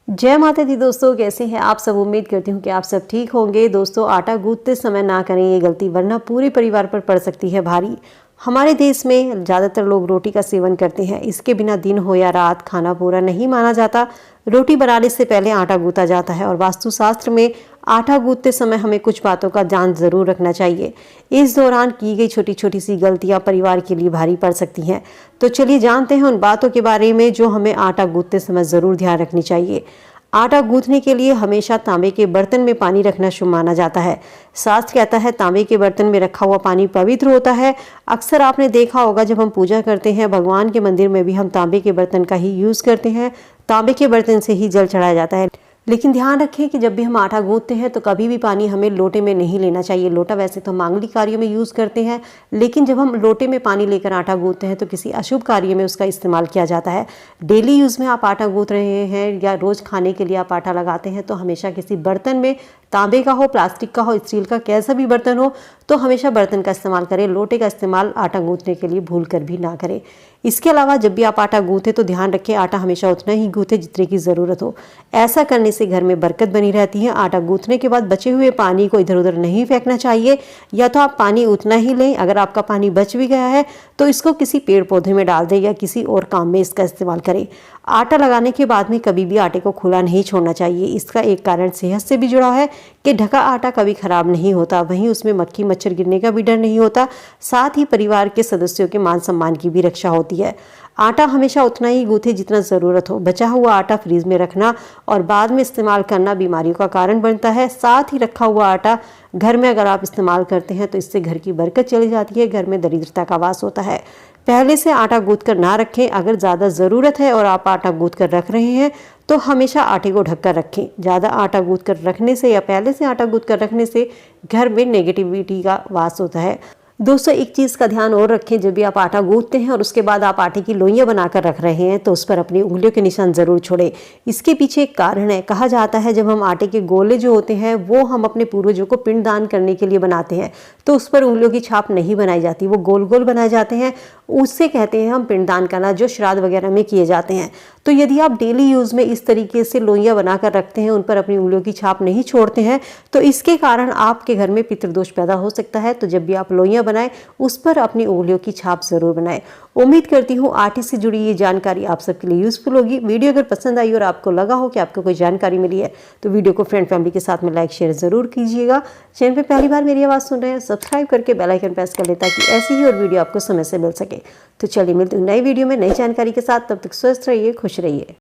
जय माता दी दोस्तों, कैसे हैं आप सब। उम्मीद करती हूँ कि आप सब ठीक होंगे। दोस्तों, आटा गूंथते समय ना करें ये गलती, वरना पूरे परिवार पर पड़ सकती है भारी। हमारे देश में ज़्यादातर लोग रोटी का सेवन करते हैं। इसके बिना दिन हो या रात खाना पूरा नहीं माना जाता। रोटी बनाने से पहले आटा गूंथा जाता है और वास्तुशास्त्र में आटा गूंथते समय हमें कुछ बातों का ध्यान जरूर रखना चाहिए। इस दौरान की गई छोटी छोटी सी गलतियां परिवार के लिए भारी पड़ सकती हैं। तो चलिए जानते हैं उन बातों के बारे में जो हमें आटा गूंथते समय जरूर ध्यान रखनी चाहिए। आटा गूंथने के लिए हमेशा तांबे के बर्तन में पानी रखना शुभ माना जाता है। शास्त्र कहता है तांबे के बर्तन में रखा हुआ पानी पवित्र होता है। अक्सर आपने देखा होगा जब हम पूजा करते हैं भगवान के मंदिर में भी हम तांबे के बर्तन का ही यूज करते हैं। तांबे के बर्तन से ही जल चढ़ाया जाता है। लेकिन ध्यान रखें कि जब भी हम आटा गूंथते हैं तो कभी भी पानी हमें लोटे में नहीं लेना चाहिए। लोटा वैसे तो मांगलिक कार्यों में यूज़ करते हैं, लेकिन जब हम लोटे में पानी लेकर आटा गूंथते हैं तो किसी अशुभ कार्य में उसका इस्तेमाल किया जाता है। डेली यूज़ में आप आटा गूंथ रहे हैं या रोज़ खाने के लिए आप आटा लगाते हैं तो हमेशा किसी बर्तन में, तांबे का हो, प्लास्टिक का हो, स्टील का, कैसा भी बर्तन हो, तो हमेशा बर्तन का इस्तेमाल करें। लोटे का इस्तेमाल आटा गूंथने के लिए भूल कर भी ना करें। इसके अलावा जब भी आप आटा गूंथे तो ध्यान रखें आटा हमेशा उतना ही गूंथे जितने की ज़रूरत हो। ऐसा करने से घर में बरकत बनी रहती है। आटा गूंथने के बाद बचे हुए पानी को इधर उधर नहीं फेंकना चाहिए। या तो आप पानी उतना ही लें, अगर आपका पानी बच भी गया है तो इसको किसी पेड़ पौधे में डाल दें या किसी और काम में इसका इस्तेमाल करें। आटा लगाने के बाद में कभी भी आटे को खुला नहीं छोड़ना चाहिए। इसका एक कारण सेहत से भी जुड़ा है कि ढका आटा कभी खराब नहीं होता, वहीं उसमें मक्खी मच्छर गिरने का भी डर नहीं होता। साथ ही परिवार के सदस्यों के मान सम्मान की भी रक्षा होती है। आटा हमेशा उतना ही गूंथे जितना ज़रूरत हो। बचा हुआ आटा फ्रीज में रखना और बाद में इस्तेमाल करना बीमारियों का कारण बनता है। साथ ही रखा हुआ आटा घर में अगर आप इस्तेमाल करते हैं तो इससे घर की बरकत चली जाती है, घर में दरिद्रता का वास होता है। पहले से आटा गूंथ कर ना रखें। अगर ज़्यादा ज़रूरत है और आप आटा गूंथ कर रख रहे हैं तो हमेशा आटे को ढक कर रखें। ज़्यादा आटा गूंथ कर रखने से या पहले से आटा गूंथ कर रखने से घर में नेगेटिविटी का वास होता है। दोस्तों, एक चीज़ का ध्यान और रखें, जब भी आप आटा गूंथते हैं और उसके बाद आप आटे की लोइयां बनाकर रख रहे हैं तो उस पर अपनी उंगलियों के निशान ज़रूर छोड़ें। इसके पीछे एक कारण है। कहा जाता है जब हम आटे के गोले जो होते हैं वो हम अपने पूर्वजों को पिंडदान करने के लिए बनाते हैं तो उस पर उंगलियों की छाप नहीं बनाई जाती, वो गोल गोल बनाए जाते हैं। उससे कहते हैं हम पिंडदान करना, जो श्राद्ध वगैरह में किए जाते हैं। तो यदि आप डेली यूज़ में इस तरीके से लोइयां बनाकर रखते हैं, उन पर अपनी उंगलियों की छाप नहीं छोड़ते हैं, तो इसके कारण आपके घर में पितृदोष पैदा हो सकता है। तो जब भी आप लोइयां बनाएं उस पर अपनी उंगलियों की छाप जरूर बनाएं। उम्मीद करती हूँ आटे से जुड़ी ये जानकारी आप सबके लिए यूजफुल होगी। वीडियो अगर पसंद आई और आपको लगा हो कि आपको कोई जानकारी मिली है तो वीडियो को फ्रेंड फैमिली के साथ में लाइक शेयर जरूर कीजिएगा। चैनल पे पहली बार मेरी आवाज़ सुन रहे हैं, सब्सक्राइब करके बेल आइकन प्रेस कर लें ताकि ऐसी ही और वीडियो आपको समय से मिल सके। तो चलिए मिलते हैं नई वीडियो में नई जानकारी के साथ। तब तक स्वस्थ रहिए, खुश रहिए।